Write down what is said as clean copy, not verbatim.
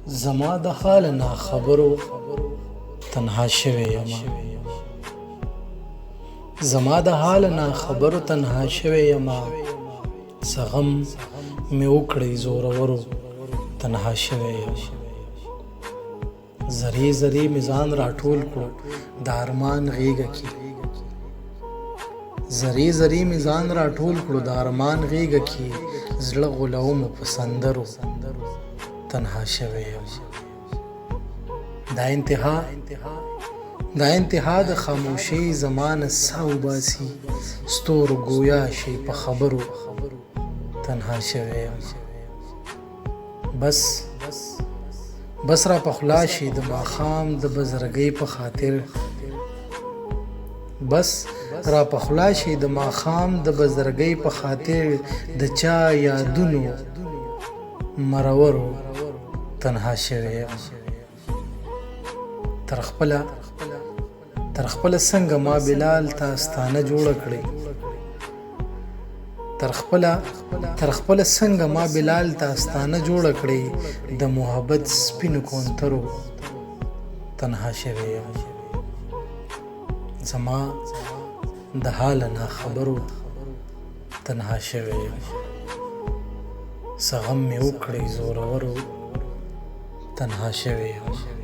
زما د حال نه خبرو تنها شوی یما زما د حال نه خبرو تنها شوی یما سغم می وکړی زورورو تنها شوی یما زری زری میزان راټول کړو د ارمان غیږه کې زری زری میزان راټول کړو د ارمان غیږه کې زړه غلوم په سندرو تنها شوی یما دا انتها د خاموشي زمانه ساو باسی ستور گویا شي په خبرو تنها شوی یما بس را پخلا شي د ماخام د بزرګۍ په خاطر بس را پخلا شي د ماخام د بزرګۍ په خاطر د چا یادونو مرورو تنها شوی یما تر خپل څنګه ما بلال تاستانه جوړ کړی تر خپل څنګه ما بلال تاستانه جوړ کړی د محبت سپینو کونترو تنها شوی یما زما د حال نه خبرو تنها شوی یما سغم می وکړی زورورو تنها شوی یما